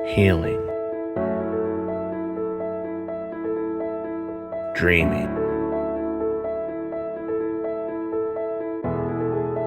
healing, dreaming,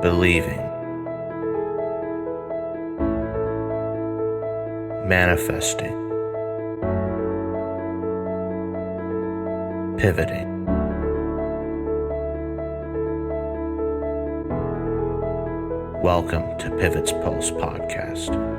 believing, manifesting, pivoting. Welcome to Pivot's Pulse Podcast.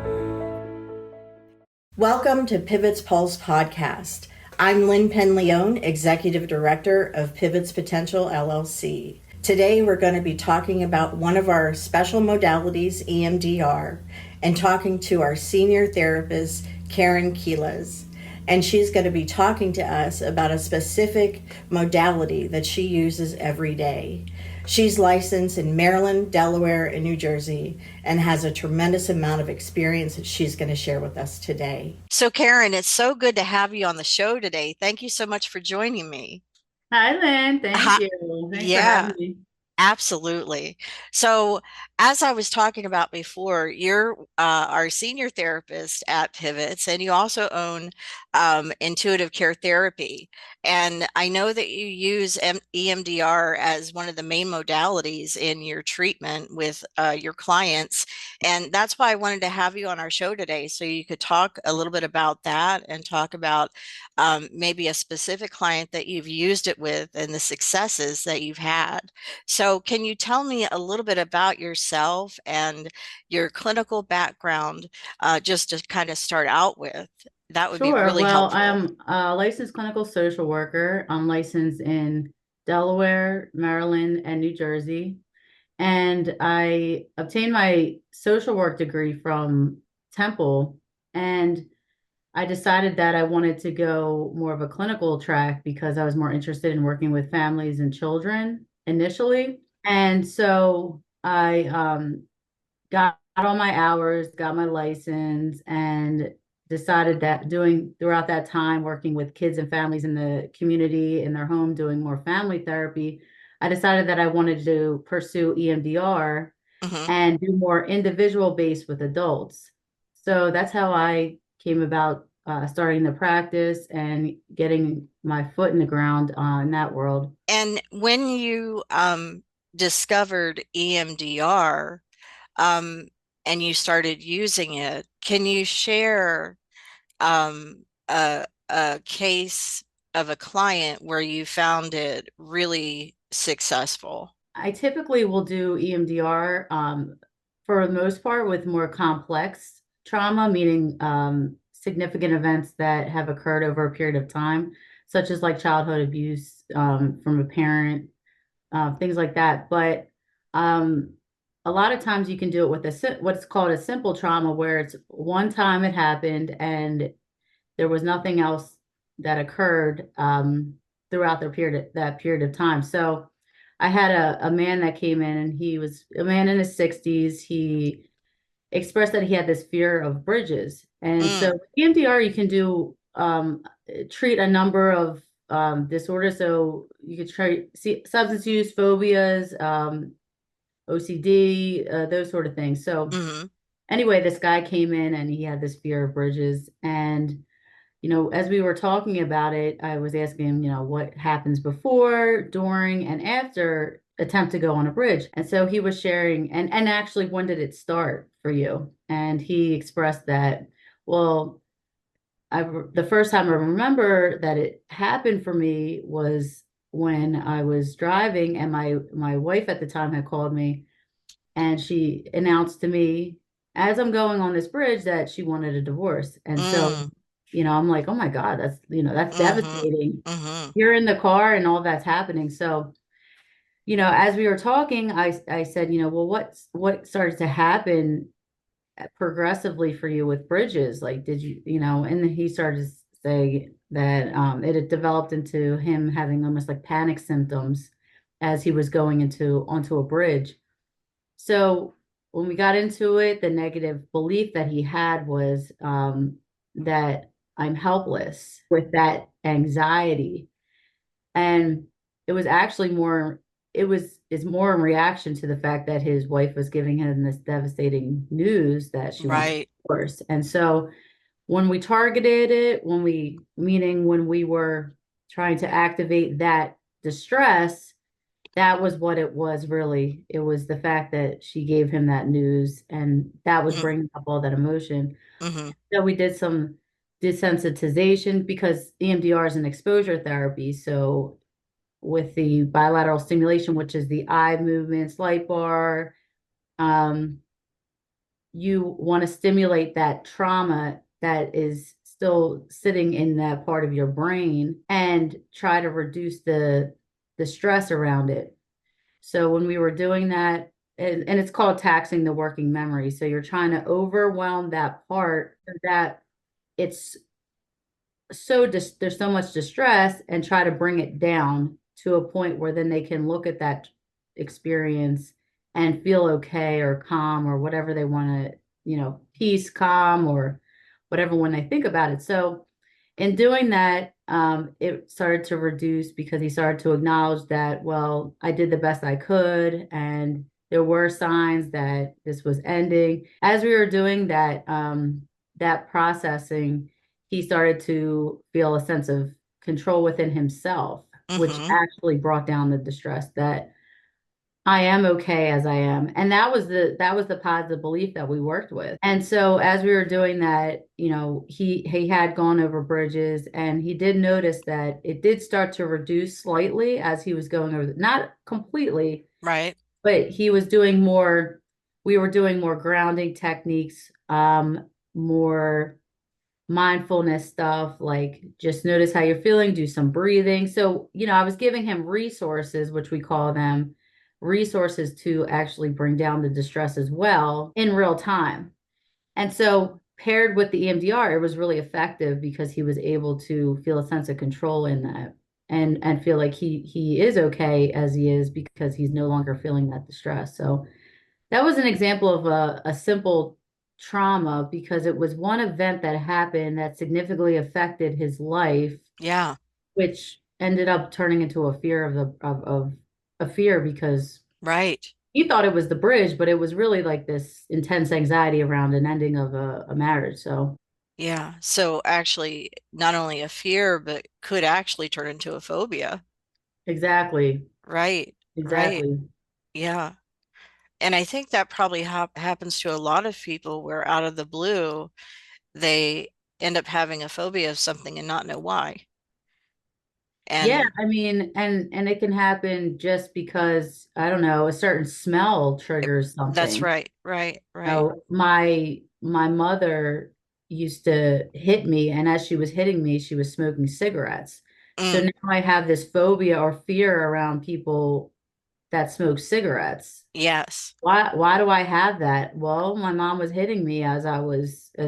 Welcome to Pivot's Pulse Podcast. I'm Lynne Penleone, Executive Director of Pivot's Potential LLC. Today we're going to be talking about one of our special modalities, EMDR, and talking to our senior therapist, Karen Quiles. And she's going to be talking to us about a specific modality that she uses every day. She's licensed in Maryland, Delaware, and New Jersey, and has a tremendous amount of experience that she's going to share with us today. So, Karen, it's so good to have you on the show today. Thank you so much for joining me. Hi, Lynn. Thank you. Thanks for having me. Absolutely. So, as I was talking about before, you're our senior therapist at Pivots, and you also own Intuitive Care Therapy. And I know that you use EMDR as one of the main modalities in your treatment with your clients. And that's why I wanted to have you on our show today, so you could talk a little bit about that and talk about maybe a specific client that you've used it with and the successes that you've had. So can you tell me a little bit about yourself and your clinical background, just to kind of start out with? That would be really helpful. I'm a licensed clinical social worker. I'm licensed in Delaware, Maryland, and New Jersey. And I obtained my social work degree from Temple. And I decided that I wanted to go more of a clinical track because I was more interested in working with families and children initially. And so I got all my hours, got my license, and decided that throughout that time working with kids and families in the community, in their home, doing more family therapy, I decided that I wanted to pursue EMDR and do more individual based with adults. So that's how I came about starting the practice and getting my foot in the ground in that world. And when you discovered EMDR, and you started using it, can you share a case of a client where you found it really successful? I typically will do EMDR for the most part with more complex trauma, meaning significant events that have occurred over a period of time, such as like childhood abuse from a parent, things like that. But a lot of times you can do it with what's called a simple trauma, where it's one time it happened and there was nothing else that occurred throughout that period of time. So I had a man that came in, and he was a man in his 60s. He expressed that he had this fear of bridges. And so EMDR, you can do treat a number of disorders. So you could see substance use, phobias, OCD, those sort of things. So anyway, this guy came in and he had this fear of bridges. And, as we were talking about it, I was asking him, what happens before, during, and after attempt to go on a bridge. And so he was sharing, and actually, when did it start for you? And he expressed that, well, the first time I remember that it happened for me was when I was driving, and my wife at the time had called me, and she announced to me as I'm going on this bridge that she wanted a divorce. And so, I'm like, oh my God, that's devastating. You're in the car and all that's happening. So, as we were talking, I said, well, what started to happen progressively for you with bridges? Like, did you, and then he started to say that it had developed into him having almost like panic symptoms as he was going onto a bridge. So when we got into it, the negative belief that he had was that I'm helpless with that anxiety. And it was actually it's more in reaction to the fact that his wife was giving him this devastating news that she wanted a divorce. And so when we targeted it, meaning when we were trying to activate that distress, that was what it was really. It was the fact that she gave him that news, and that was bringing up all that emotion. Mm-hmm. So we did some desensitization because EMDR is an exposure therapy. So with the bilateral stimulation, which is the eye movements, light bar, um, you want to stimulate that trauma that is still sitting in that part of your brain and try to reduce the stress around it. So when we were doing that, and it's called taxing the working memory. So you're trying to overwhelm that part so that it's there's so much distress, and try to bring it down to a point where then they can look at that experience and feel okay or calm or whatever they want to, peace, calm, or whatever when they think about it. So in doing that, it started to reduce because he started to acknowledge that, well, I did the best I could, and there were signs that this was ending. As we were doing that, that processing, he started to feel a sense of control within himself, which Mm-hmm. actually brought down the distress that I am okay as I am. And that was the positive belief that we worked with. And so as we were doing that, he had gone over bridges, and he did notice that it did start to reduce slightly as he was going over, not completely, Right. but we were doing more grounding techniques, more mindfulness stuff, like just notice how you're feeling, do some breathing. So, I was giving him resources, which we call them resources, to actually bring down the distress as well in real time. And so paired with the EMDR, it was really effective because he was able to feel a sense of control in that, and feel like he is okay as he is because he's no longer feeling that distress. So that was an example of a simple trauma because it was one event that happened that significantly affected his life, Yeah. which ended up turning into a fear of a fear because Right. he thought it was the bridge, but it was really like this intense anxiety around an ending of a marriage. So Yeah. So actually, not only a fear, but could actually turn into a phobia. exactly, Right. Right. exactly. Yeah. And I think that probably happens to a lot of people where out of the blue, they end up having a phobia of something and not know why. Yeah, And I mean, and it can happen just because, I don't know, a certain smell triggers that's something. right. Right. Right. Oh, my mother used to hit me, and as she was hitting me, she was smoking cigarettes. So Mm, now I have this phobia or fear around people that smoke cigarettes. yes. Why do I have that? Well, my mom was hitting me as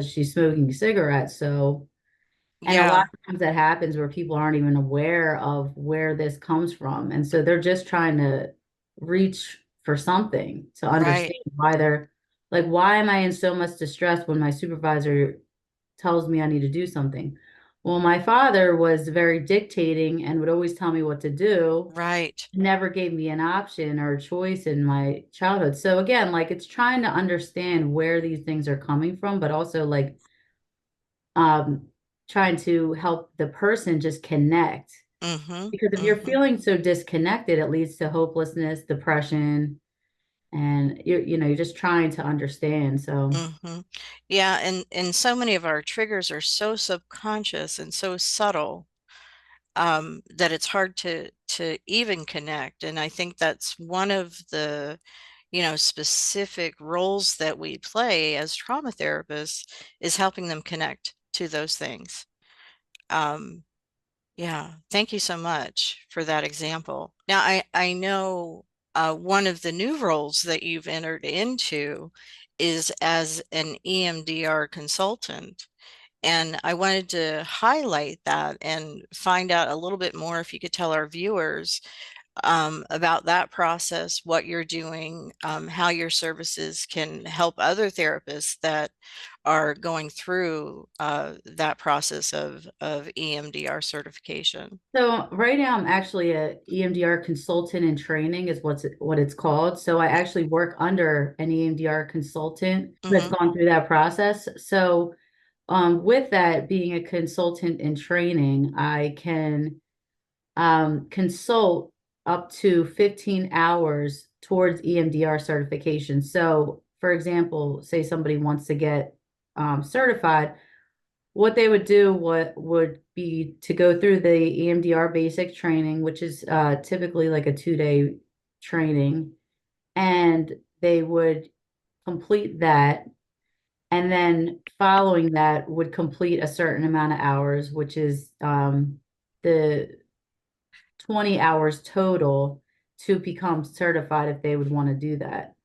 she's smoking cigarettes. So, and a lot Yeah. of times that happens where people aren't even aware of where this comes from. And so they're just trying to reach for something to Right. understand why they're like, why am I in so much distress when my supervisor tells me I need to do something? Well, my father was very dictating and would always tell me what to do, Right. never gave me an option or a choice in my childhood. So again, like it's trying to understand where these things are coming from, but also like um, trying to help the person just connect. Mm-hmm. Because if you're Mm-hmm. feeling so disconnected, it leads to hopelessness, depression, and you're just trying to understand. So Mm-hmm. Yeah. And so many of our triggers are so subconscious and so subtle, that it's hard to even connect. And I think that's one of the, specific roles that we play as trauma therapists is helping them connect to those things. Um, yeah, thank you so much for that example. Now, I know one of the new roles that you've entered into is as an EMDR consultant. And I wanted to highlight that and find out a little bit more if you could tell our viewers about that process, what you're doing, how your services can help other therapists that are going through that process of EMDR certification. so right now I'm actually a EMDR consultant in training is what it's called. So I actually work under an EMDR consultant that's Hmm. gone through that process. So With that, being a consultant in training, I can consult up to 15 hours towards EMDR certification. So, for example, say somebody wants to get certified, what they would do would be to go through the EMDR basic training, which is typically like a 2-day training, and they would complete that. And then following that would complete a certain amount of hours, which is the 20 hours total to become certified if they would want to do that.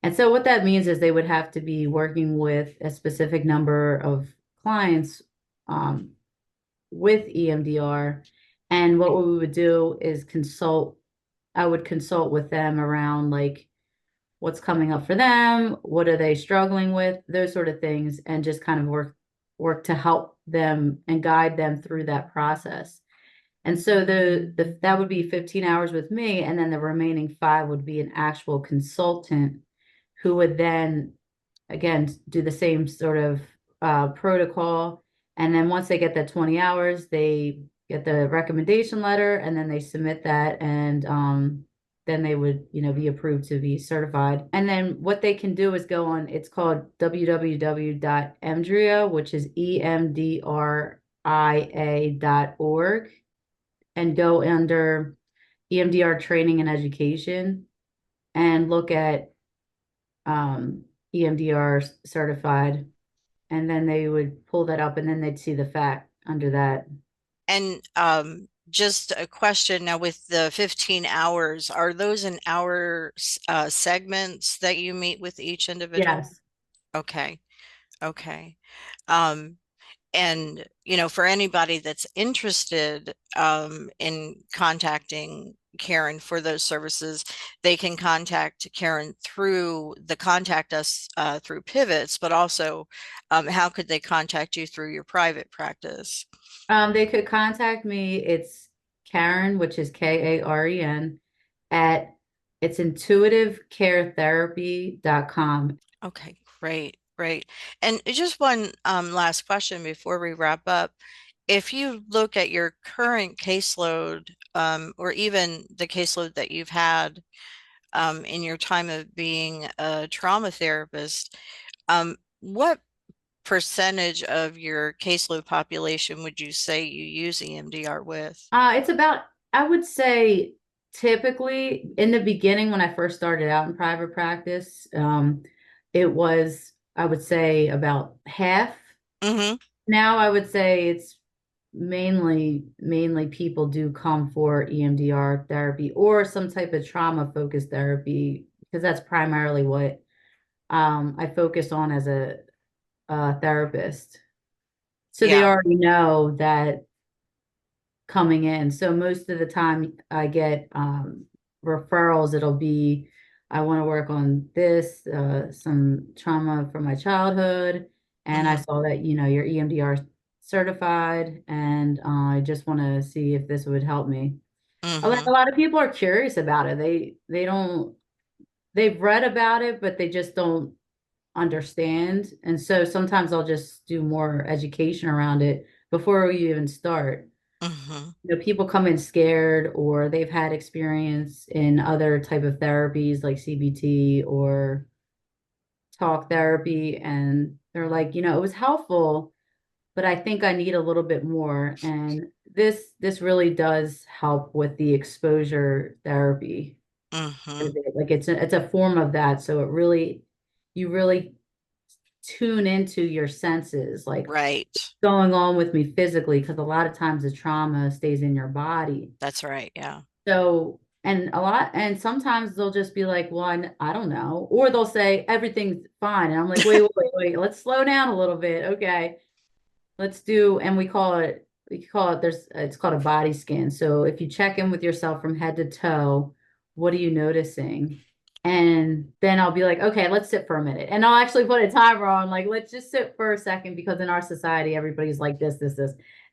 And so what that means is they would have to be working with a specific number of clients um, with EMDR. And what we would do is I would consult with them around like what's coming up for them, what are they struggling with, those sort of things, and just kind of work to help them and guide them through that process. And so that would be 15 hours with me, and then the remaining 5 would be an actual consultant who would then again do the same sort of protocol. And then once they get that 20 hours, they get the recommendation letter, and then they submit that, and then they would, be approved to be certified. And then what they can do is go on, it's called www.emdria, which is EMDRIA.org, and go under EMDR training and education and look at EMDR certified. And then they would pull that up, and then they'd see the fact under that. And just a question now, with the 15 hours, are those in hour segments that you meet with each individual? Yes. Okay. Okay. Um, and for anybody that's interested in contacting Karen for those services, they can contact Karen through the contact us through Pivots, but also how could they contact you through your private practice? They could contact me. It's Karen, which is Karen, at it's intuitivecaretherapy.com. Okay, great, great. And just one last question before we wrap up. If you look at your current caseload, or even the caseload that you've had in your time of being a trauma therapist, what percentage of your caseload population would you say you use EMDR with? It's about, I would say, typically in the beginning when I first started out in private practice, it was, I would say, about half. Mm-hmm. Now I would say it's mainly people do come for EMDR therapy or some type of trauma focused therapy, because that's primarily what I focus on as a therapist. So they Yeah. already know that coming in. So most of the time I get referrals. It'll be, I want to work on this, some trauma from my childhood. And I Mm-hmm. saw that, you're EMDR certified, and I just want to see if this would help me. Mm-hmm. A lot of people are curious about it. They've read about it, but they just don't understand. And so sometimes I'll just do more education around it before we even start. Mm-hmm. People come in scared, or they've had experience in other type of therapies like CBT or talk therapy, and they're like, it was helpful, but I think I need a little bit more. And this really does help with the exposure therapy. Mm-hmm. Like it's a form of that. So you really tune into your senses, like Right. going on with me physically, because a lot of times the trauma stays in your body. That's right. Yeah. So, and sometimes they'll just be like, well, I don't know. Or they'll say everything's fine. And I'm like, wait, let's slow down a little bit. Okay. Let's do, and it's called a body scan. So if you check in with yourself from head to toe, what are you noticing? And then I'll be like, okay, let's sit for a minute. And I'll actually put a timer on, like, let's just sit for a second, because in our society, everybody's like this.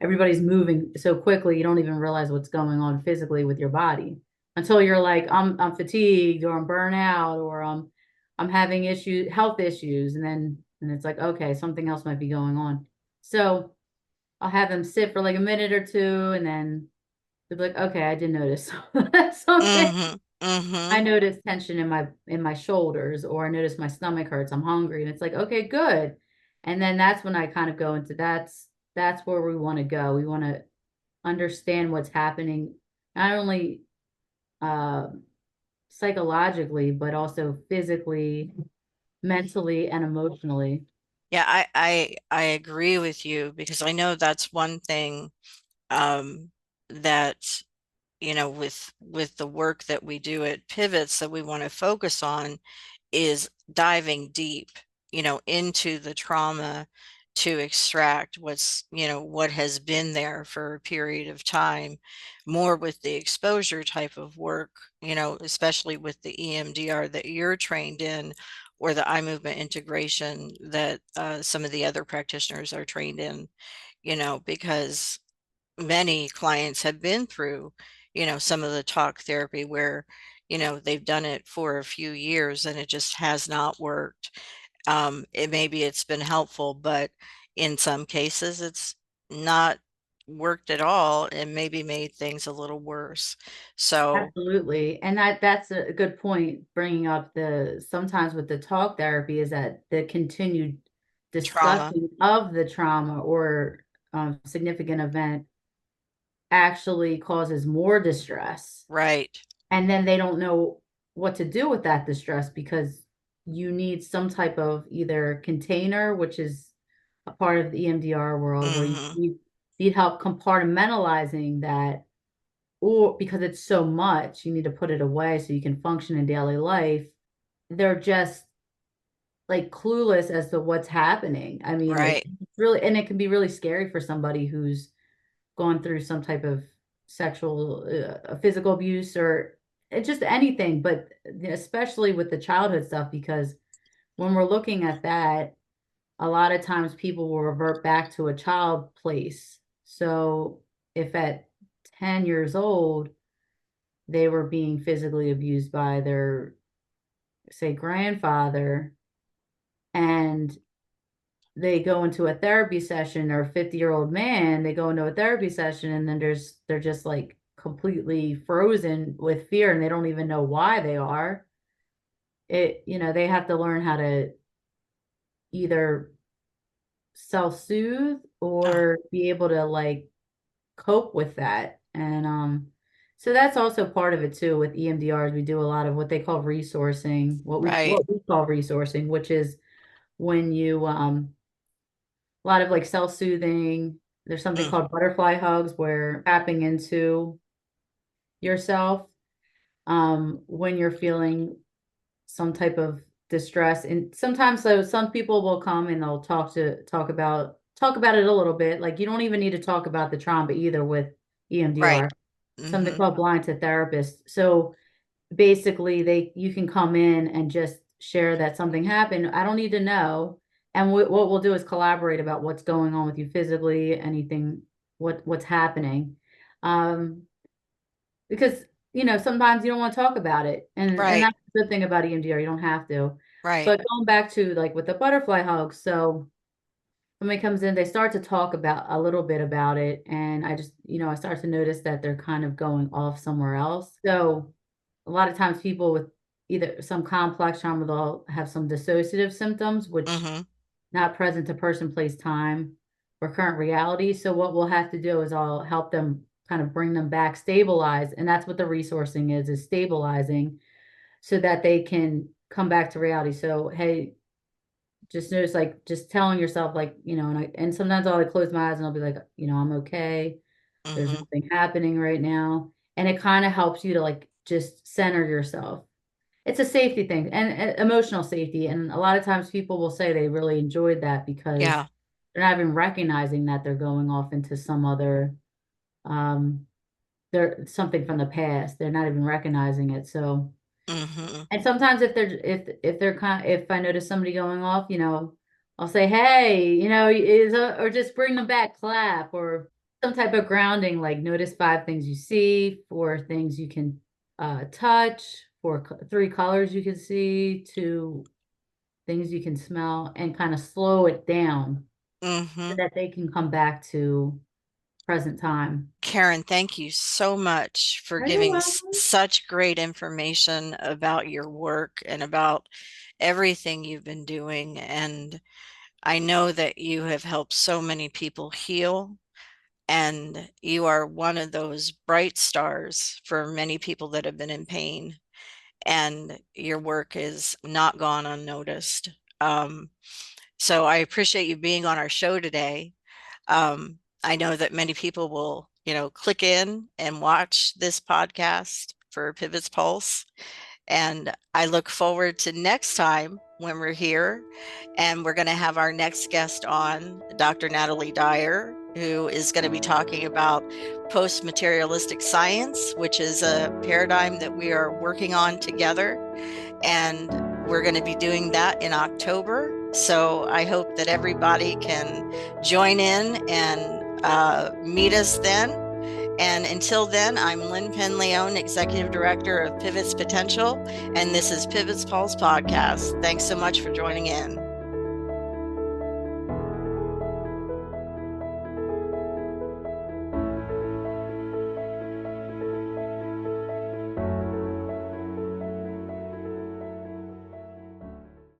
Everybody's moving so quickly, you don't even realize what's going on physically with your body until you're like, I'm fatigued, or I'm burnout, or I'm having health issues. And it's like, okay, something else might be going on. So I'll have them sit for like a minute or two, and then they'll be like, okay, I did notice something. I noticed tension in my shoulders, or I noticed my stomach hurts. I'm hungry. And it's like, okay, good. And then that's when I kind of go into that's where we want to go. We want to understand what's happening, not only uh, psychologically, but also physically, mentally, and emotionally. Yeah, I agree with you, because I know that's one thing that, with the work that we do at Pivots, that we want to focus on is diving deep, into the trauma, to extract what has been there for a period of time, more with the exposure type of work, especially with the EMDR that you're trained in, or the eye movement integration that some of the other practitioners are trained in, because many clients have been through, some of the talk therapy where, they've done it for a few years and it just has not worked. Maybe it's been helpful, but in some cases it's not worked at all and maybe made things a little worse. So Absolutely. And that's a good point, bringing up the sometimes with the talk therapy is that the continued trauma, discussion of the trauma or significant event actually causes more distress. right? And then they don't know what to do with that distress, because you need some type of either container, which is a part of the EMDR world, where Hmm. you need help compartmentalizing that, or because it's so much, you need to put it away so you can function in daily life. They're just like clueless as to what's happening. I mean, Right. it's really, and it can be really scary for somebody who's gone through some type of sexual, physical abuse, or just anything, but especially with the childhood stuff, because when we're looking at that, a lot of times people will revert back to a child place. So if at 10 years old, they were being physically abused by their, say, grandfather, and they go into a therapy session, or a 50-year-old man, they go into a therapy session, and then they're just like completely frozen with fear, and they don't even know why they are. They have to learn how to either self-soothe Oh, or be able to like cope with that. And so that's also part of it too. With EMDRs, we do a lot of what they call resourcing, right. what we call resourcing, which is when you a lot of like self-soothing. There's something Mm, called butterfly hugs, where tapping into yourself when you're feeling some type of distress. And sometimes, so some people will come and they'll talk about it a little bit. Like, you don't even need to talk about the trauma either with right. EMDR. Something Hmm. called blind to therapist. So basically, you can come in and just share that something happened. I don't need to know. And what we'll do is collaborate about what's going on with you physically, anything, what's happening. Um, because sometimes you don't want to talk about it, and Right. that's the good thing about EMDR. You don't have to. Right. But going back to like with the butterfly hug, so somebody comes in, they start to talk about a little bit about it, and I start to notice that they're kind of going off somewhere else. So a lot of times people with either some complex trauma, they'll have some dissociative symptoms, which Hmm. not present to person, place, time, or current reality. So what we'll have to do is I'll help them kind of bring them back, stabilize, and that's what the resourcing is stabilizing, so that they can come back to reality. So, hey, just notice, like, just telling yourself, like, and sometimes I'll like close my eyes and I'll be like, I'm okay. There's Hmm. nothing happening right now. And it kind of helps you to like just center yourself. It's a safety thing, and emotional safety. And a lot of times people will say they really enjoyed that because Yeah. they're not even recognizing that they're going off into some other, um, they're something from the past. They're not even recognizing it. So, Hmm. and sometimes if they're if I notice somebody going off, I'll say, hey, or just bring them back, clap, or some type of grounding, like notice 5 things you see, 4 things you can touch, 3 colors you can see, 2 things you can smell, and kind of slow it down. so that they can come back to present time. Karen, thank you so much for giving such great information about your work and about everything you've been doing. And I know that you have helped so many people heal, and you are one of those bright stars for many people that have been in pain, and your work is not gone unnoticed. So I appreciate you being on our show today. I know that many people will, click in and watch this podcast for Pivots Pulse. And I look forward to next time when we're here, and we're going to have our next guest on, Dr. Natalie Dyer, who is going to be talking about post-materialistic science, which is a paradigm that we are working on together. And we're going to be doing that in October. So I hope that everybody can join in and meet us then. And until then, I'm Lynne Penn-Leon, Executive Director of Pivots Potential, and this is Pivots Pulse Podcast. Thanks so much for joining in.